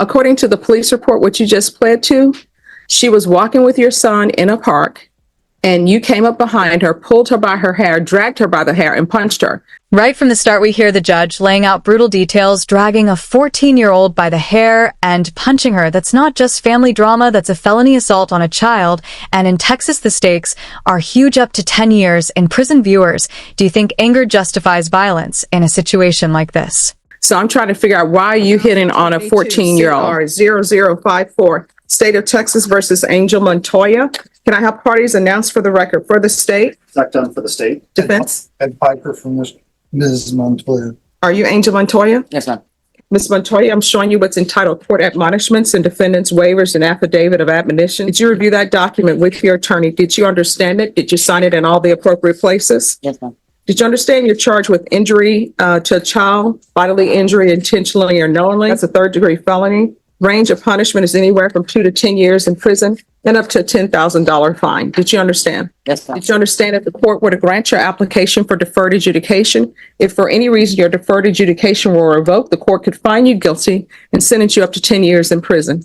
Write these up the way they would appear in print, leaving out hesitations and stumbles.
According to the police report, what you just pled to, she was walking with your son in a park, and you came up behind her, pulled her by her hair, dragged her by the hair, and punched her. Right from the start, we hear the judge laying out brutal details, dragging a 14-year-old by the hair and punching her. That's not just family drama, that's a felony assault on a child. And in Texas, the stakes are huge, up to 10 years in prison. Viewers, do you think anger justifies violence in a situation like this? So I'm trying to figure out, why are you hitting on a 14-year-old? 0054, State of Texas versus Angel Montoya. Can I have parties announced for the record for the state? Not done for the state. Defense? Ed Piper from Ms. Montoya. Are you Angel Montoya? Yes, ma'am. Ms. Montoya, I'm showing you what's entitled Court Admonishments and Defendants Waivers and Affidavit of Admonition. Did you review that document with your attorney? Did you understand it? Did you sign it in all the appropriate places? Yes, ma'am. Did you understand you're charged with injury to a child, bodily injury intentionally or knowingly? That's a third-degree felony. Range of punishment is anywhere from 2 to 10 years in prison and up to a $10,000 fine. Did you understand? Yes, ma'am. Did you understand that the court were to grant your application for deferred adjudication? If for any reason your deferred adjudication were revoked, the court could find you guilty and sentence you up to 10 years in prison.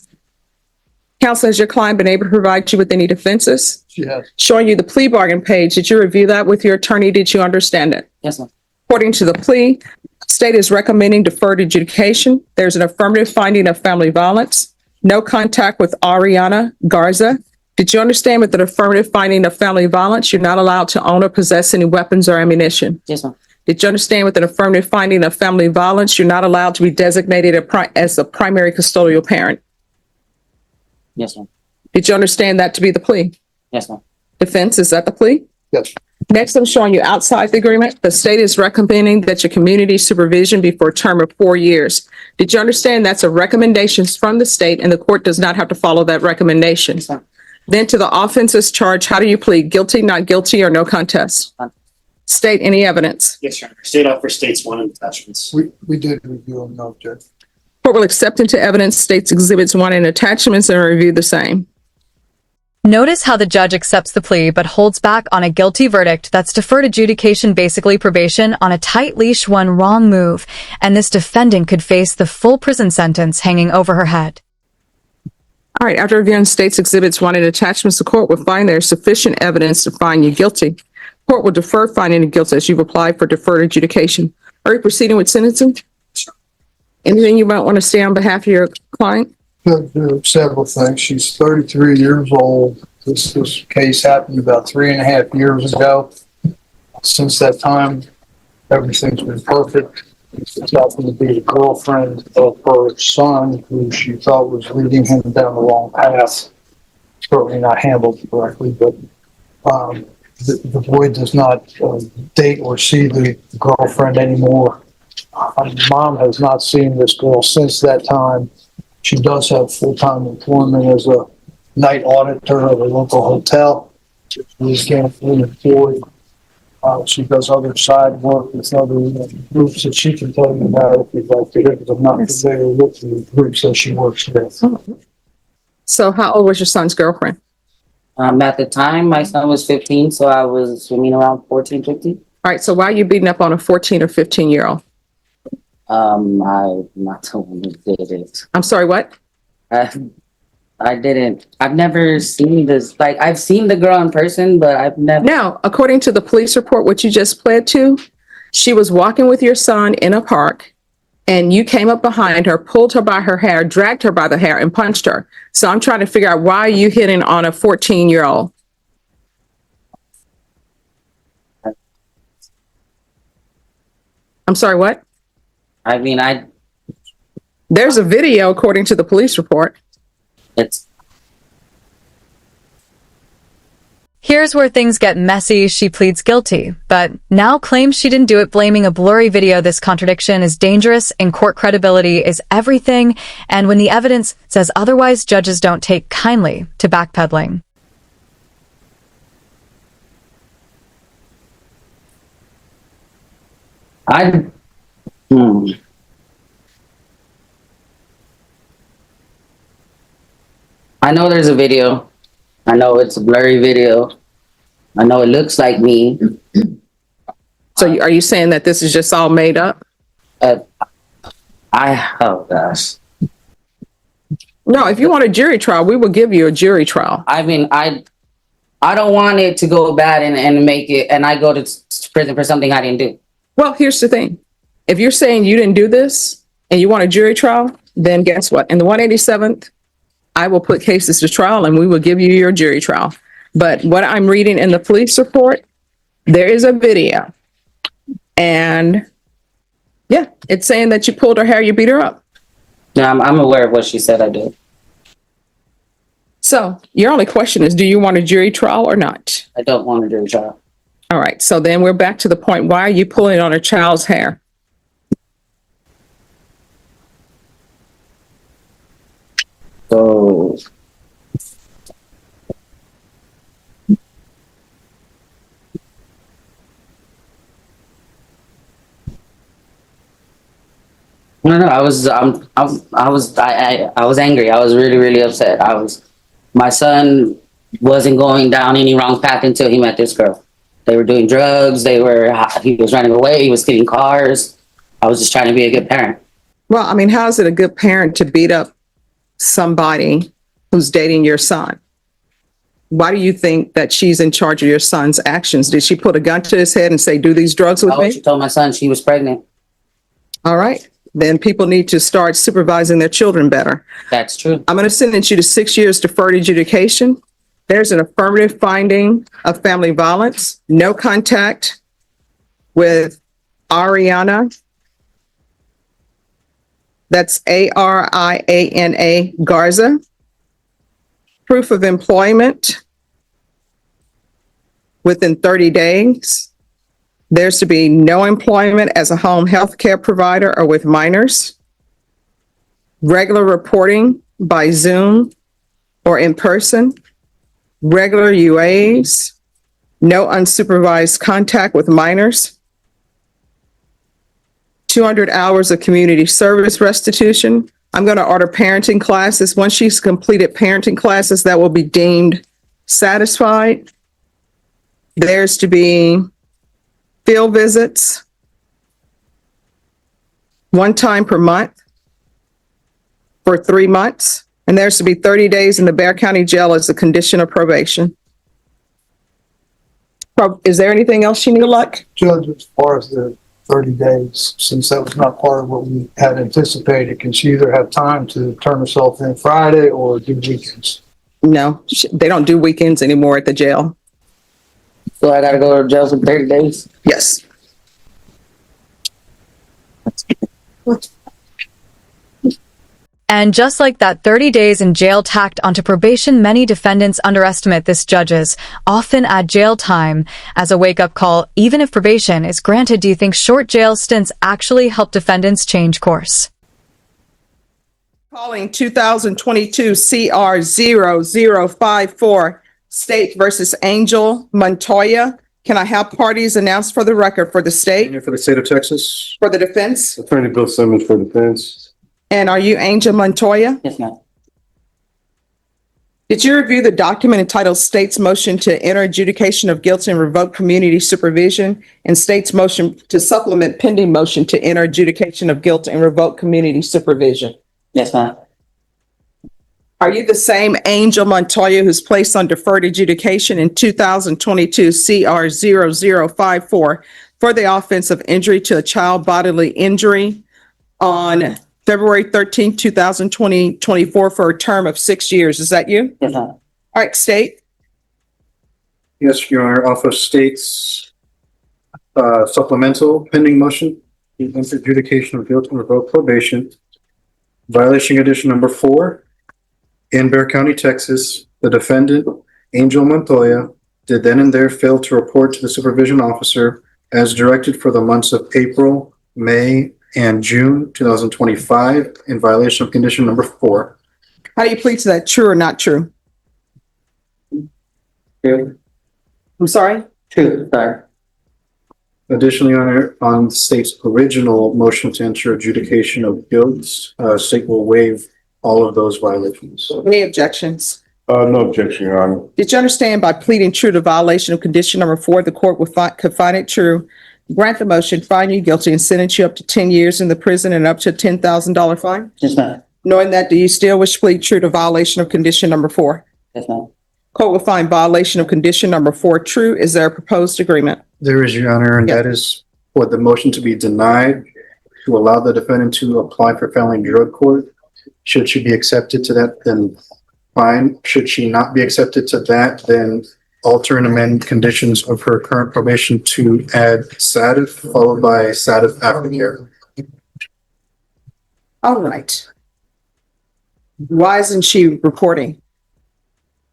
Counsel, has your client been able to provide you with any defenses? She has. Showing you the plea bargain page, did you review that with your attorney? Did you understand it? Yes, ma'am. According to the plea, state is recommending deferred adjudication. There's an affirmative finding of family violence, no contact with Ariana Garza. Did you understand with the affirmative finding of family violence, you're not allowed to own or possess any weapons or ammunition? Yes, ma'am. Did you understand with an affirmative finding of family violence, you're not allowed to be designated as a primary custodial parent? Yes, ma'am. Did you understand that to be the plea? Yes, ma'am. Defense, is that the plea? Yes. Next, I'm showing you outside the agreement. The state is recommending that your community supervision be for a term of 4 years. Did you understand that's a recommendation from the state and the court does not have to follow that recommendation? Yes, ma'am. Then to the offenses charged, how do you plead? Guilty, not guilty, or no contest? State any evidence. Yes, Your Honor. State offer states one and attachments. We did review them, no objection. Court will accept into evidence states exhibits 1 and attachments and review the same. Notice how the judge accepts the plea but holds back on a guilty verdict. That's deferred adjudication, basically probation on a tight leash, one wrong move. And this defendant could face the full prison sentence hanging over her head. All right, after reviewing states exhibits 1 and attachments, the court will find there is sufficient evidence to find you guilty. Court will defer finding you guilty as you've applied for deferred adjudication. Are you proceeding with sentencing? Sure. Anything you might want to say on behalf of your client? Several things. She's 33 years old. This case happened about 3.5 years ago. Since that time, everything's been perfect. It's happened to be the girlfriend of her son, who she thought was leading him down the wrong path. Certainly not handled correctly, but the boy does not date or see the girlfriend anymore. Mom has not seen this girl since that time. She does have full-time employment as a night auditor at a local hotel. She's gainfully employed. She does other side work with other groups that she can tell you about if you'd like to hear, because I'm not familiar with the groups that she works with. So how old was your son's girlfriend? At the time, my son was 15, so I was swimming around 14, 15. All right, so why are you beating up on a 14 or 15-year-old? I'm not the one who did it. I'm sorry, what? I didn't. I've never seen this. Like, I've seen the girl in person, but I've never. Now, according to the police report, what you just pled to, she was walking with your son in a park, and you came up behind her, pulled her by her hair, dragged her by the hair, and punched her. So I'm trying to figure out, why are you hitting on a 14-year-old? I'm sorry, what? I mean, There's a video, according to the police report. Here's where things get messy. She pleads guilty, but now claims she didn't do it, blaming a blurry video. This contradiction is dangerous, and court credibility is everything. And when the evidence says otherwise, judges don't take kindly to backpedaling. I know there's a video. I know it's a blurry video. I know it looks like me. So are you saying that this is just all made up? Oh gosh. No, if you want a jury trial, we will give you a jury trial. I mean, I don't want it to go bad and make it, and I go to prison for something I didn't do. Well, here's the thing. If you're saying you didn't do this and you want a jury trial, then guess what? In the 187th, I will put cases to trial and we will give you your jury trial. But what I'm reading in the police report, there is a video. And yeah, it's saying that you pulled her hair, you beat her up. Yeah, I'm aware of what she said I did. So your only question is, do you want a jury trial or not? I don't want to do a trial. All right. So then we're back to the point. Why are you pulling on a child's hair? So I don't know. I was angry. I was really, really upset. My son wasn't going down any wrong path until he met this girl. They were doing drugs. He was running away. He was stealing cars. I was just trying to be a good parent. Well, I mean, how is it a good parent to beat up somebody who's dating your son? Why do you think that she's in charge of your son's actions? Did she put a gun to his head and say, do these drugs with me? She told my son she was pregnant. All right. Then people need to start supervising their children better. That's true. I'm going to sentence you to 6 years deferred adjudication. There's an affirmative finding of family violence, no contact with Ariana. That's Ariana Garza. Proof of employment within 30 days. There's to be no employment as a home health care provider or with minors. Regular reporting by Zoom or in person. Regular UAs. No unsupervised contact with minors. 200 hours of community service restitution. I'm going to order parenting classes. Once she's completed parenting classes, that will be deemed satisfied. There's to be field visits, one time per month for 3 months. And there's to be 30 days in the Bexar County Jail as a condition of probation. Is there anything else you need, Luck? Judge, as far as the 30 days, since that was not part of what we had anticipated, can she either have time to turn herself in Friday or do weekends? No, they don't do weekends anymore at the jail. So I got to go to jail for 30 days? Yes. And just like that 30 days in jail tacked onto probation, many defendants underestimate this judge's often add jail time as a wake-up call. Even if probation is granted, do you think short jail stints actually help defendants change course? Calling 2022 CR 0054 State versus Angel Montoya. Can I have parties announced for the record for the state, For the state of Texas, for the defense? Attorney Bill Simmons for defense. And are you Angel Montoya? Yes, ma'am. Did you review the document entitled State's Motion to Enter Adjudication of Guilt and Revoke Community Supervision and State's Motion to Supplement Pending Motion to Enter Adjudication of Guilt and Revoke Community Supervision? Yes, ma'am. Are you the same Angel Montoya who's placed on deferred adjudication in 2022 CR 0054 for the offense of injury to a child bodily injury on February 13, 2024 for a term of 6 years? Is that you? Yes, ma'am. All right, state. Yes, Your Honor, off of state's supplemental pending motion, adjudication of guilt and revoke probation, violation condition number 4. In Bexar County, Texas, the defendant, Angel Montoya, did then and there fail to report to the supervision officer as directed for the months of April, May, and June 2025 in violation of condition number 4. How do you plead to that? True or not true? True. I'm sorry? True. Sorry. Additionally, Your Honor, on the state's original motion to enter adjudication of guilt, state will waive all of those violations. Any objections? No objection, Your Honor. Did you understand by pleading true to violation of condition number 4, the court could find it true, grant the motion, find you guilty, and sentence you up to 10 years in the prison and up to a $10,000 fine? Yes, ma'am. Knowing that, do you still wish to plead true to violation of condition number 4? Yes, ma'am. Court will find violation of condition number 4 true. Is there a proposed agreement? There is, Your Honor, and that is for the motion to be denied to allow the defendant to apply for felony drug court. Should she be accepted to that, then fine. Should she not be accepted to that, then alter and amend conditions of her current probation to add SATIF followed by SATIF aftercare. All right. Why isn't she reporting?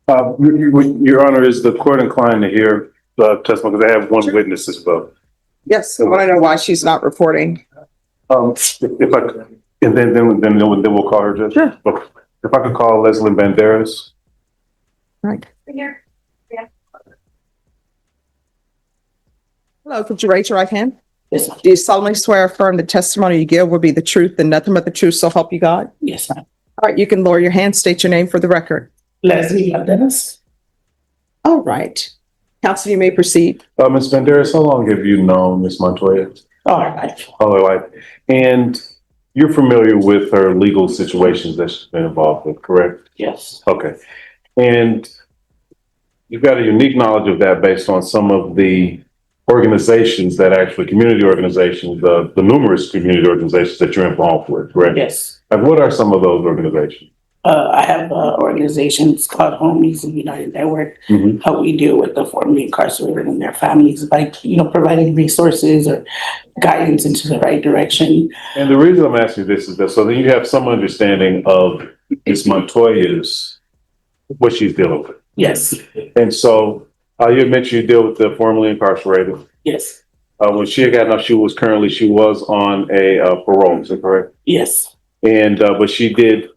Your Honor, is the court inclined to hear testimony? Because I have one witness as well. Yes, I want to know why she's not reporting. If I could, and then we'll call her, Judge. Sure. Okay. If I could call Leslie Banderas. Right. Hello, could you raise your right hand? Yes, Do you solemnly swear or affirm the testimony you give will be the truth and nothing but the truth, so help you God? yes, ma'am. All right, you can lower your hand, state your name for the record. Leslie Banderas. All right. Counsel, you may proceed. Ms. Banderas, how long have you known Ms. Montoya? All right. All her life. And you're familiar with her legal situations that she's been involved with, correct? Yes. Okay. And you've got a unique knowledge of that based on some of the organizations that actually, community organizations, the numerous community organizations that you're involved with, correct? Yes. And what are some of those organizations? I have organizations called Homies and United Network. Mhm. How we deal with the formerly incarcerated and their families, by, providing resources or guidance into the right direction. And the reason I'm asking this is that so that you have some understanding of Ms. Montoya's, what she's dealing with. Yes, And so you admit you deal with the formerly incarcerated. yes, When she had gotten out, she was on a parole, is that correct? yes, And but she did.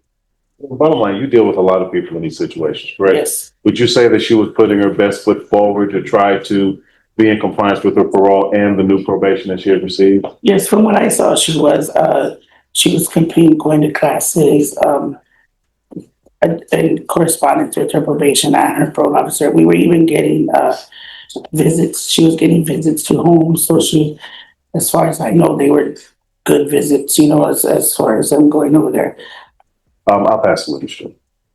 Bottom line, you deal with a lot of people in these situations, correct? yes, Would you say that she was putting her best foot forward to try to be in compliance with her parole and the new probation that she had received? yes. From what I saw, she was completing, going to classes, and correspondence with her probation and her parole officer. We were even getting visits. She was getting visits to homes. So she, as far as I know, they were good visits, as far as I'm going over there. I'll pass the witness.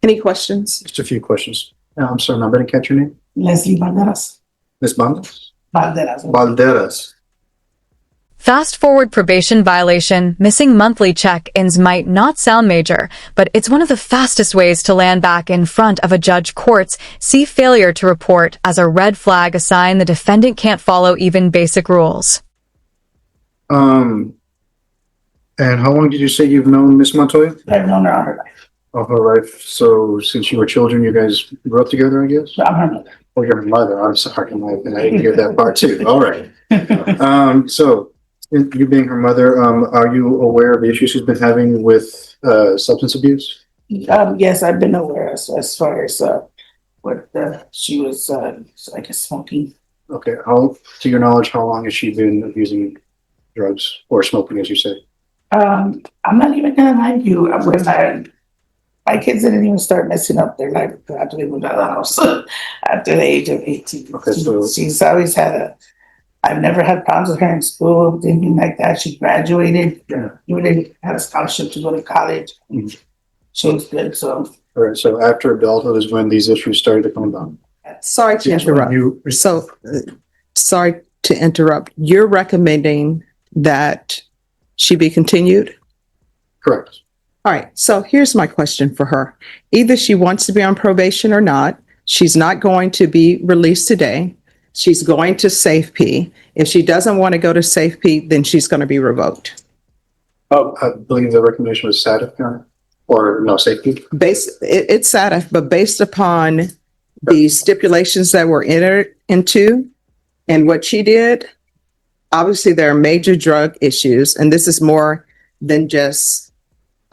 Any questions? Just a few questions. I'm sorry, I didn't catch your name. Leslie Banderas. Ms. Banderas? Banderas. Balderas. Fast forward probation violation, missing monthly check-ins might not sound major, but it's one of the fastest ways to land back in front of a judge. Courts see failure to report as a red flag, a sign the defendant can't follow even basic rules. And how long did you say you've known Miss Montoya? I've known her all her life. Of her life. So since you were children, you guys grew up together, I guess? I'm her mother. Oh, you're her mother. I'm sorry. I didn't hear that part too. All right. So you being her mother, are you aware of the issues she's been having with substance abuse? Yes, I've been aware as far as what she was, I guess, smoking. Okay. How, to your knowledge, how long has she been abusing drugs or smoking, as you say? I'm not even gonna lie to you. My kids didn't even start messing up their life after they moved out of the house after the age of 18. Okay, so- She's always I've never had problems with her in school, anything like that. She graduated, even had a scholarship to go to college. Mhm. She was good, so. All right. So after adulthood is when these issues started to come down. Sorry to interrupt. So, sorry to interrupt. You're recommending that she be continued? Correct. All right, so here's my question for her. Either she wants to be on probation or not. She's not going to be released today. She's going to safety. If she doesn't want to go to safety, then she's going to be revoked. I believe the recommendation was SATIF, Your Honor, or no safety. It's sad, but based upon the stipulations that were entered into and what she did, obviously there are major drug issues, and this is more than just,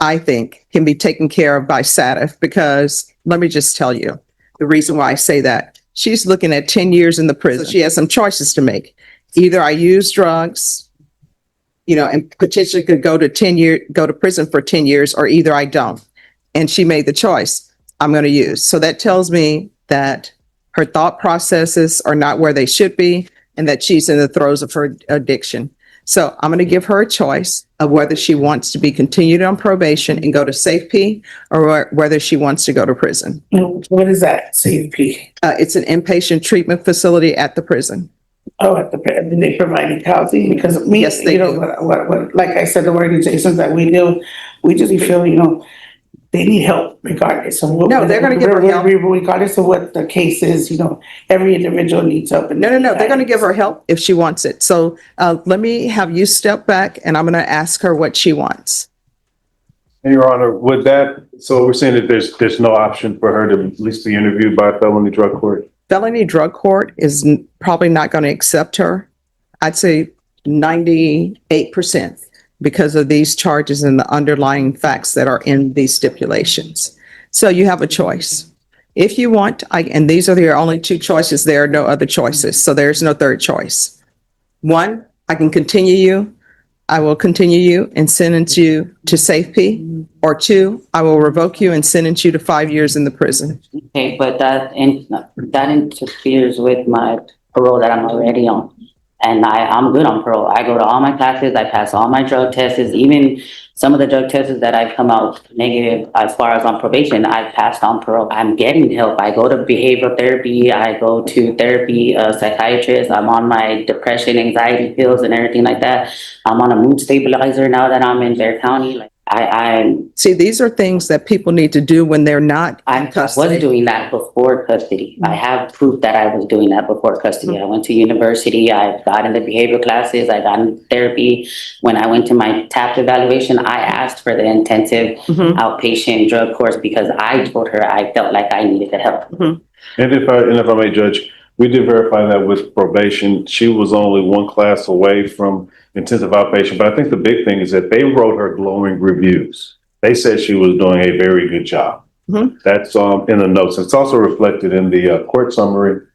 I think, can be taken care of by SATIF, because let me just tell you the reason why I say that. She's looking at 10 years in the prison. She has some choices to make. Either I use drugs, and potentially could go to prison for 10 years, or either I don't. And she made the choice. I'm going to use. So that tells me that her thought processes are not where they should be, and that she's in the throes of her addiction. So I'm going to give her a choice of whether she wants to be continued on probation and go to safety or whether she wants to go to prison. What is that, CP? It's an inpatient treatment facility at the prison. Oh, at the, they provide housing, because me, Yes, they you know, do. what, like I said, the organizations that we do, we just feel, you know, they need help regardless of what. No, they're gonna give her help. Regardless of what the case is, you know, every individual needs help. No, they're going to give her help if she wants it. So let me have you step back and I'm going to ask her what she wants. And Your Honor, would that, so we're saying that there's no option for her to at least be interviewed by a felony drug court? Felony drug court is probably not going to accept her. I'd say 98% because of these charges and the underlying facts that are in these stipulations. So you have a choice. If you want, and these are your only two choices, there are no other choices. So there's no third choice. One, I can continue you. I will continue you and sentence you to safety. Or two, I will revoke you and sentence you to 5 years in the prison. Okay, but that interferes with my parole that I'm already on. And I'm good on parole. I go to all my classes, I pass all my drug tests, even some of the drug tests that I've come out negative as far as on probation, I've passed on parole. I'm getting help. I go to behavioral therapy, I go to therapy, psychiatrist, I'm on my depression, anxiety pills and everything like that. I'm on a mood stabilizer now that I'm in Bear County. Like See, these are things that people need to do when they're not in I custody. was doing that before custody. I have proof that I was doing that before custody. I went to university, I got into behavioral classes, I got into therapy. When I went to my TAP evaluation, I asked for the intensive outpatient drug course because I told her I felt like I needed the help. And if I may, Judge, we did verify that with probation. She was only one class away from intensive outpatient, but I think the big thing is that they wrote her glowing reviews. They said she was doing a very good job. That's in the notes. It's also reflected in the court summary.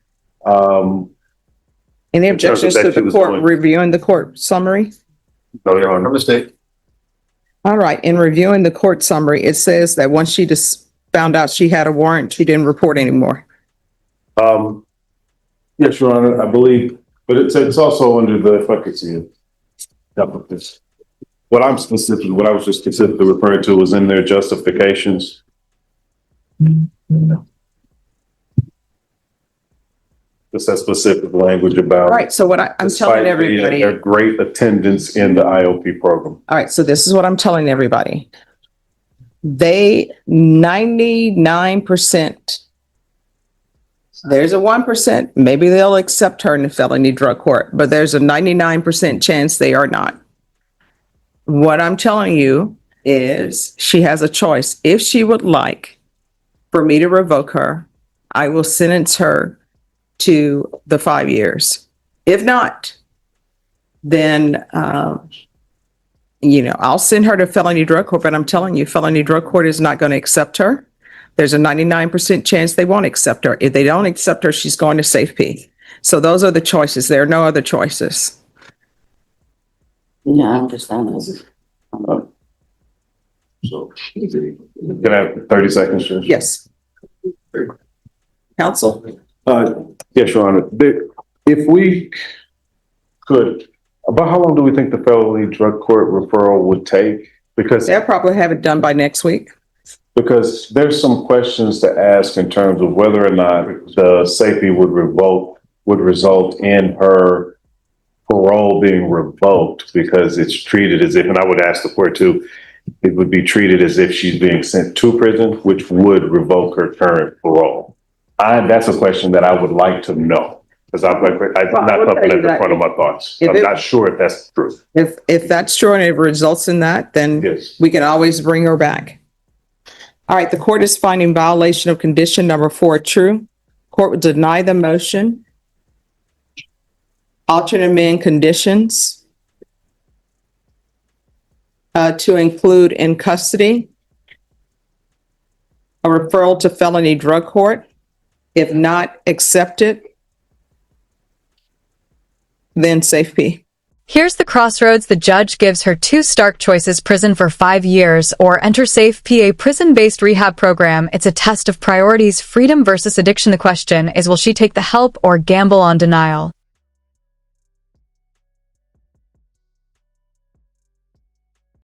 Any objections to the court reviewing the court summary? No, Your Honor. Mistake. All right, in reviewing the court summary, it says that once she just found out she had a warrant, she didn't report anymore. Yes, Your Honor, I believe, but it's also under the, if I could see it. What I was just specifically referring to was in their justifications. Just that specific language about. All right, so what I'm telling everybody. Their great attendance in the IOP program. All right, so this is what I'm telling everybody. They 99%. There's a 1%, maybe they'll accept her in the felony drug court, but there's a 99% chance they are not. What I'm telling you is she has a choice. If she would like for me to revoke her, I will sentence her to the 5 years. If not, then, I'll send her to felony drug court, but I'm telling you, felony drug court is not going to accept her. There's a 99% chance they won't accept her. If they don't accept her, she's going to safety. So those are the choices. There are no other choices. Yeah, I understand this. So, can I have 30 seconds, Judge? Yes. Counsel? Yes, Your Honor. If we could, about how long do we think the felony drug court referral would take? Because They'll probably have it done by next week. Because there's some questions to ask in terms of whether or not the safety would result in her parole being revoked, because it's treated as if, and I would ask the court too, it would be treated as if she's being sent to prison, which would revoke her current parole. That's a question that I would like to know, because I'm not something at the front of my thoughts. I'm not sure if that's true. If that's true and it results in that, then Yes. we can always bring her back. All right, the court is finding violation of condition number 4 true. Court would deny the motion. Alternate amend conditions to include in custody, a referral to felony drug court. If not accepted, then safety. Here's the crossroads. The judge gives her two stark choices: prison for 5 years or enter Safe PA prison-based rehab program. It's a test of priorities, freedom versus addiction. The question is, will she take the help or gamble on denial?